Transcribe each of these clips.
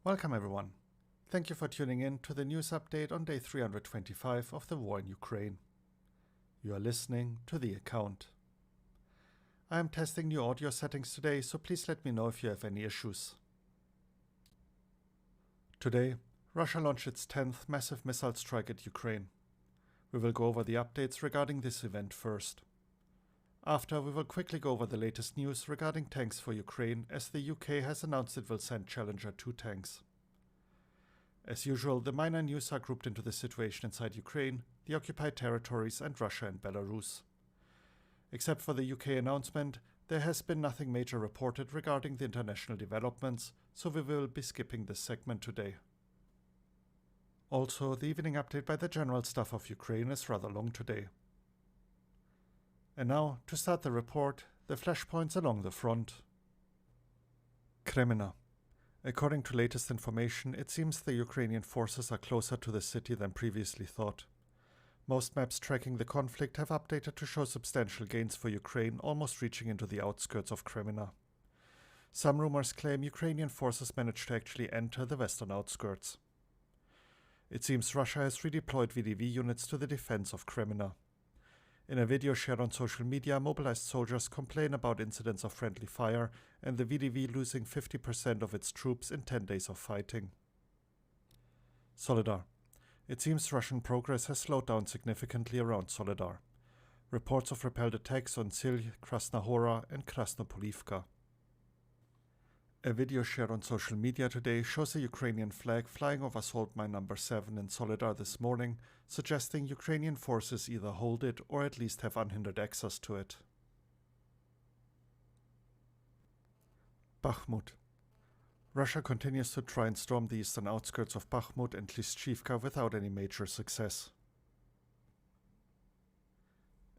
Welcome everyone. Thank you for tuning in to the news update on day 325 of the war in Ukraine. You are listening to The Account. I am testing new audio settings today, so please let me know if you have any issues. Today, Russia launched its 10th massive missile strike at Ukraine. We will go over the updates regarding this event first. After, we will quickly go over the latest news regarding tanks for Ukraine, as the UK has announced it will send Challenger 2 tanks. As usual, the minor news are grouped into the situation inside Ukraine, the occupied territories, and Russia and Belarus. Except for the UK announcement, there has been nothing major reported regarding the international developments, so we will be skipping this segment today. Also, the evening update by the General Staff of Ukraine is rather long today. And now, to start the report, the flashpoints along the front. Kreminna. According to latest information, it seems the Ukrainian forces are closer to the city than previously thought. Most maps tracking the conflict have updated to show substantial gains for Ukraine, almost reaching into the outskirts of Kreminna. Some rumors claim Ukrainian forces managed to actually enter the western outskirts. It seems Russia has redeployed VDV units to the defense of Kreminna. In a video shared on social media, mobilized soldiers complain about incidents of friendly fire and the VDV losing 50% of its troops in 10 days of fighting. Soledar. It seems Russian progress has slowed down significantly around Soledar. Reports of repelled attacks on Sil, Krasnohora and Krasnopolivka. A video shared on social media today shows a Ukrainian flag flying over salt mine number 7 in Soledar this morning, suggesting Ukrainian forces either hold it or at least have unhindered access to it. Bakhmut. Russia continues to try and storm the eastern outskirts of Bakhmut and Klishchivka without any major success.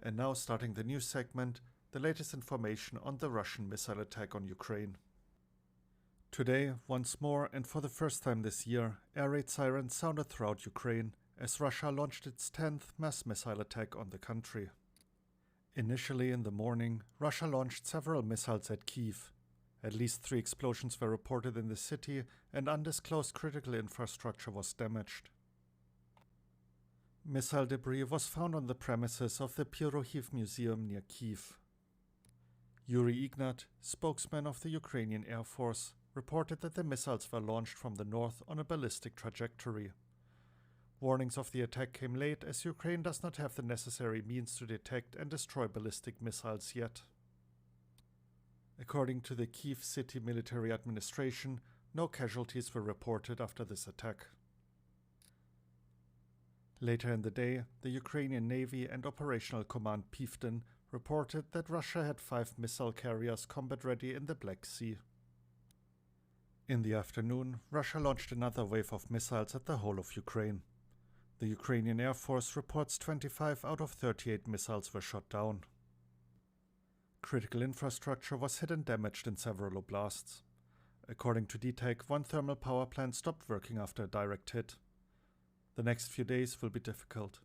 And now, starting the news segment, the latest information on the Russian missile attack on Ukraine. Today, once more and for the first time this year, air raid sirens sounded throughout Ukraine as Russia launched its 10th mass missile attack on the country. Initially in the morning, Russia launched several missiles at Kyiv. At least 3 explosions were reported in the city and undisclosed critical infrastructure was damaged. Missile debris was found on the premises of the Pyrohiv Museum near Kyiv. Yuri Ignat, spokesman of the Ukrainian Air Force, reported that the missiles were launched from the north on a ballistic trajectory. Warnings of the attack came late as Ukraine does not have the necessary means to detect and destroy ballistic missiles yet. According to the Kyiv City Military Administration, no casualties were reported after this attack. Later in the day, the Ukrainian Navy and Operational Command Pivden reported that Russia had 5 missile carriers combat ready in the Black Sea. In the afternoon, Russia launched another wave of missiles at the whole of Ukraine. The Ukrainian Air Force reports 25 out of 38 missiles were shot down. Critical infrastructure was hit and damaged in several oblasts. According to DTEC, 1 thermal power plant stopped working after a direct hit. The next few days will be difficult.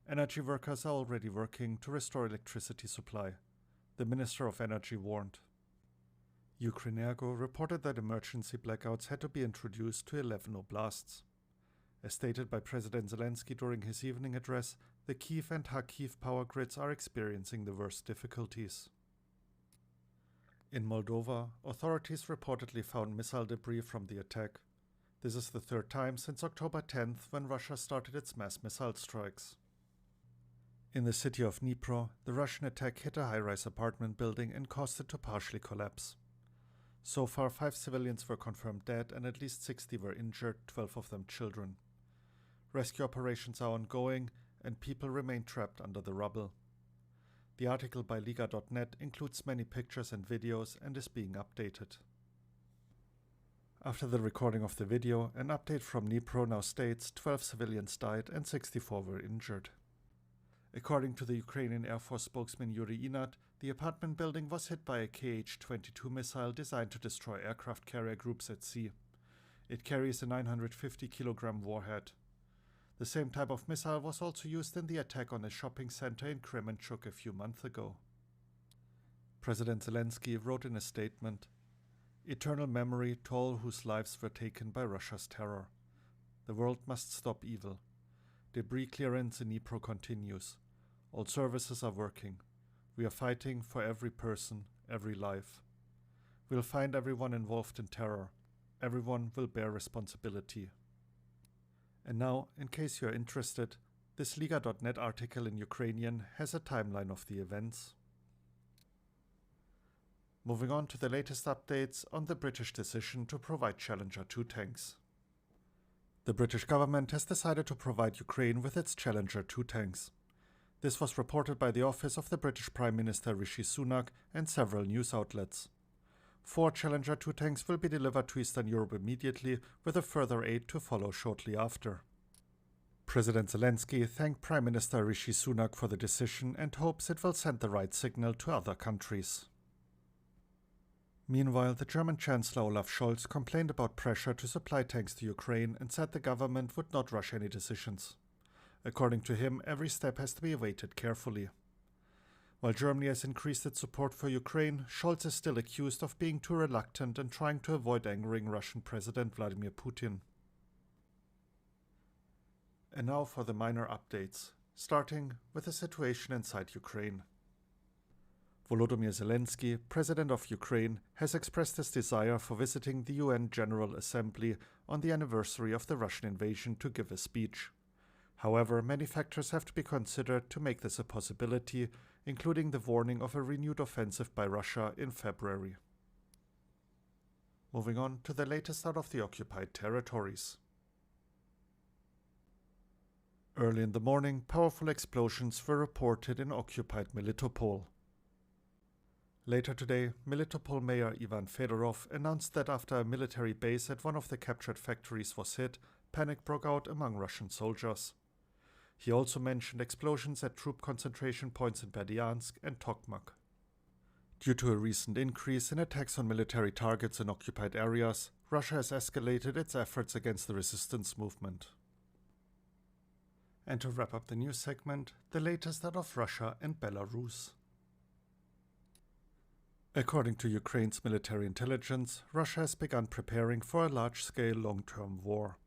Energy workers are already working to restore electricity supply, the Minister of Energy warned. Ukrenergo reported that emergency blackouts had to be introduced to 11 oblasts. As stated by President Zelensky during his evening address, the Kyiv and Kharkiv power grids are experiencing the worst difficulties. In Moldova, authorities reportedly found missile debris from the attack. This is the 3rd time since October 10th when Russia started its mass missile strikes. In the city of Dnipro, the Russian attack hit a high-rise apartment building and caused it to partially collapse. So far, 5 civilians were confirmed dead and at least 60 were injured, 12 of them children. Rescue operations are ongoing and people remain trapped under the rubble. The article by Liga.net includes many pictures and videos and is being updated. After the recording of the video, an update from Dnipro now states 12 civilians died and 64 were injured. According to the Ukrainian Air Force spokesman Yuri Ignat, the apartment building was hit by a Kh-22 missile designed to destroy aircraft carrier groups at sea. It carries a 950-kilogram warhead. The same type of missile was also used in the attack on a shopping center in Kremenchuk a few months ago. President Zelensky wrote in a statement, eternal memory to all whose lives were taken by Russia's terror. The world must stop evil. Debris clearance in Dnipro continues. All services are working. We are fighting for every person, every life. We'll find everyone involved in terror. Everyone will bear responsibility. And now, in case you are interested, this Liga.net article in Ukrainian has a timeline of the events. Moving on to the latest updates on the British decision to provide Challenger 2 tanks. The British government has decided to provide Ukraine with its Challenger 2 tanks. This was reported by the office of the British Prime Minister Rishi Sunak and several news outlets. 4 Challenger 2 tanks will be delivered to Eastern Europe immediately, with a further 8 to follow shortly after. President Zelensky thanked Prime Minister Rishi Sunak for the decision and hopes it will send the right signal to other countries. Meanwhile, the German Chancellor Olaf Scholz complained about pressure to supply tanks to Ukraine and said the government would not rush any decisions. According to him, every step has to be weighted carefully. While Germany has increased its support for Ukraine, Scholz is still accused of being too reluctant and trying to avoid angering Russian President Vladimir Putin. And now for the minor updates, starting with the situation inside Ukraine. Volodymyr Zelensky, President of Ukraine, has expressed his desire for visiting the UN General Assembly on the anniversary of the Russian invasion to give a speech. However, many factors have to be considered to make this a possibility, including the warning of a renewed offensive by Russia in February. Moving on to the latest out of the occupied territories. Early in the morning, powerful explosions were reported in occupied Melitopol. Later today, Melitopol Mayor Ivan Fedorov announced that after a military base at one of the captured factories was hit, panic broke out among Russian soldiers. He also mentioned explosions at troop concentration points in Berdyansk and Tokmak. Due to a recent increase in attacks on military targets in occupied areas, Russia has escalated its efforts against the resistance movement. And to wrap up the news segment, the latest out of Russia and Belarus. According to Ukraine's military intelligence, Russia has begun preparing for a large-scale long-term war.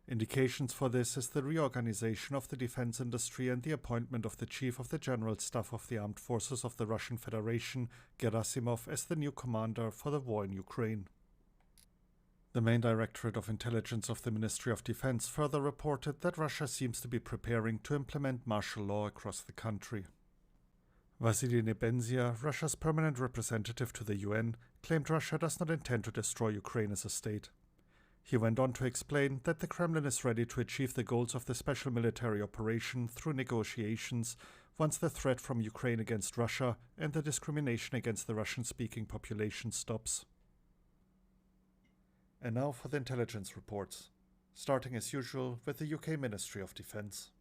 Indications for this is the reorganization of the defense industry and the appointment of the Chief of the General Staff of the Armed Forces of the Russian Federation, Gerasimov, as the new commander for the war in Ukraine. The main Directorate of Intelligence of the Ministry of Defense further reported that Russia seems to be preparing to implement martial law across the country. Vasily Nebenzia, Russia's permanent representative to the UN, claimed Russia does not intend to destroy Ukraine as a state. He went on to explain that the Kremlin is ready to achieve the goals of the special military operation through negotiations once the threat from Ukraine against Russia and the discrimination against the Russian-speaking population stops. And now for the intelligence reports, starting as usual with the UK Ministry of Defence.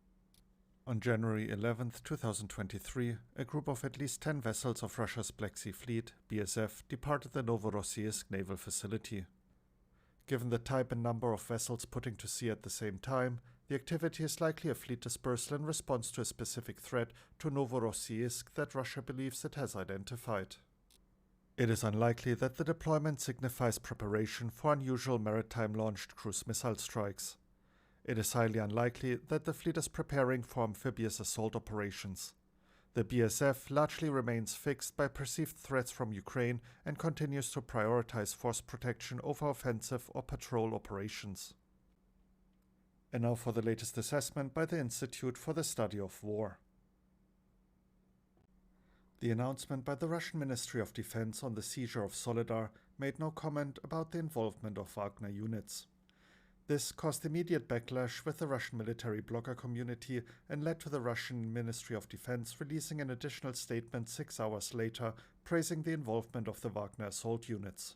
On January 11, 2023, a group of at least 10 vessels of Russia's Black Sea Fleet, BSF, departed the Novorossiysk naval facility. Given the type and number of vessels putting to sea at the same time, the activity is likely a fleet dispersal in response to a specific threat to Novorossiysk that Russia believes it has identified. It is unlikely that the deployment signifies preparation for unusual maritime-launched cruise missile strikes. It is highly unlikely that the fleet is preparing for amphibious assault operations. The BSF largely remains fixed by perceived threats from Ukraine and continues to prioritize force protection over offensive or patrol operations. And now for the latest assessment by the Institute for the Study of War. The announcement by the Russian Ministry of Defense on the seizure of Soledar made no comment about the involvement of Wagner units. This caused immediate backlash with the Russian military blogger community and led to the Russian Ministry of Defense releasing an additional statement 6 hours later praising the involvement of the Wagner assault units.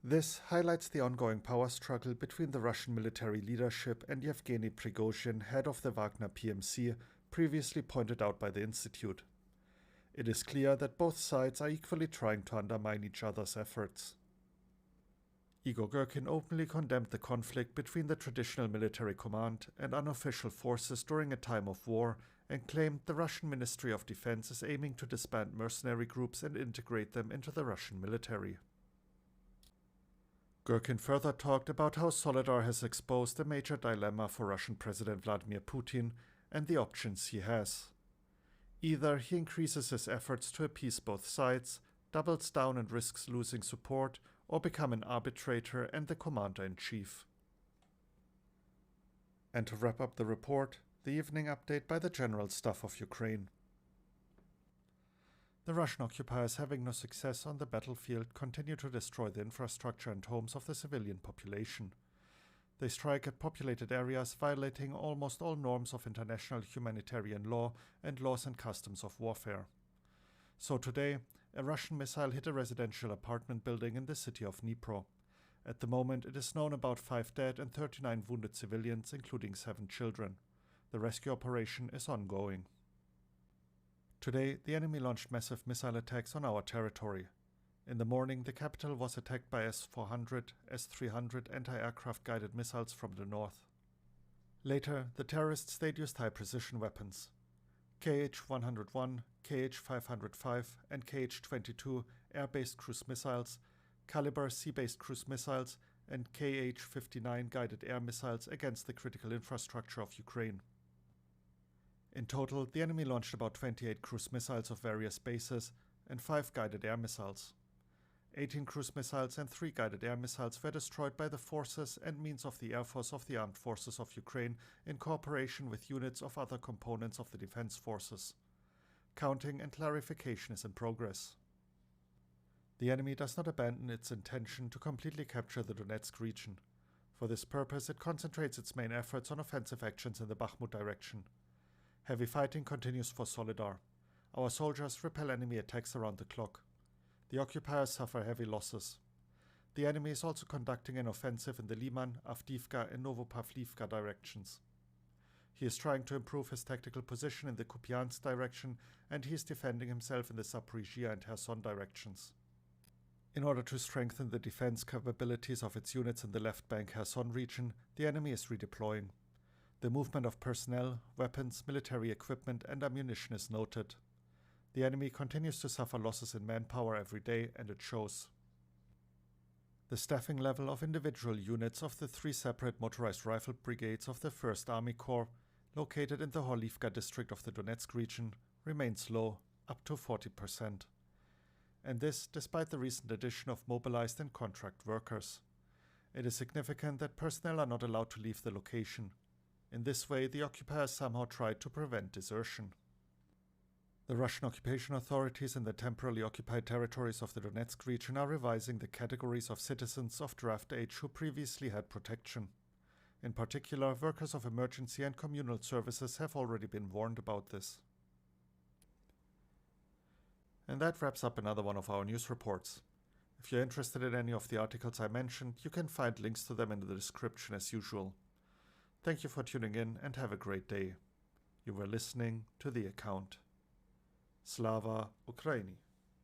This highlights the ongoing power struggle between the Russian military leadership and Yevgeny Prigozhin, head of the Wagner PMC, previously pointed out by the Institute. It is clear that both sides are equally trying to undermine each other's efforts. Igor Girkin openly condemned the conflict between the traditional military command and unofficial forces during a time of war and claimed the Russian Ministry of Defense is aiming to disband mercenary groups and integrate them into the Russian military. Gherkin further talked about how Soledar has exposed a major dilemma for Russian President Vladimir Putin and the options he has. Either he increases his efforts to appease both sides, doubles down and risks losing support, or become an arbitrator and the commander-in-chief. And to wrap up the report, the evening update by the General Staff of Ukraine. The Russian occupiers, having no success on the battlefield, continue to destroy the infrastructure and homes of the civilian population. They strike at populated areas, violating almost all norms of international humanitarian law and laws and customs of warfare. So today, a Russian missile hit a residential apartment building in the city of Dnipro. At the moment, it is known about 5 dead and 39 wounded civilians, including 7 children. The rescue operation is ongoing. Today, the enemy launched massive missile attacks on our territory. In the morning, the capital was attacked by S-400, S-300 anti-aircraft guided missiles from the north. Later, the terrorists used high-precision weapons. Kh-101, Kh-505 and Kh-22 air-based cruise missiles, Caliber sea-based cruise missiles and Kh-59 guided air missiles against the critical infrastructure of Ukraine. In total, the enemy launched about 28 cruise missiles of various bases and 5 guided air missiles. 18 cruise missiles and 3 guided air missiles were destroyed by the forces and means of the Air Force of the Armed Forces of Ukraine in cooperation with units of other components of the defense forces. Counting and clarification is in progress. The enemy does not abandon its intention to completely capture the Donetsk region. For this purpose, it concentrates its main efforts on offensive actions in the Bakhmut direction. Heavy fighting continues for Soledar. Our soldiers repel enemy attacks around the clock. The occupiers suffer heavy losses. The enemy is also conducting an offensive in the Liman, Avdiivka and Novopavlivka directions. He is trying to improve his tactical position in the Kupiansk direction, and he is defending himself in the Zaporizhia and Kherson directions. In order to strengthen the defense capabilities of its units in the left bank Kherson region, the enemy is redeploying. The movement of personnel, weapons, military equipment and ammunition is noted. The enemy continues to suffer losses in manpower every day, and it shows. The staffing level of individual units of the 3 separate motorized rifle brigades of the 1st Army Corps, located in the Horlivka district of the Donetsk region, remains low, up to 40%. And this despite the recent addition of mobilized and contract workers. It is significant that personnel are not allowed to leave the location. In this way, the occupiers somehow tried to prevent desertion. The Russian occupation authorities in the temporarily occupied territories of the Donetsk region are revising the categories of citizens of draft age who previously had protection. In particular, workers of emergency and communal services have already been warned about this. And that wraps up another one of our news reports. If you're interested in any of the articles I mentioned, you can find links to them in the description as usual. Thank you for tuning in and have a great day. You were listening to The Account. Slava Ukraini.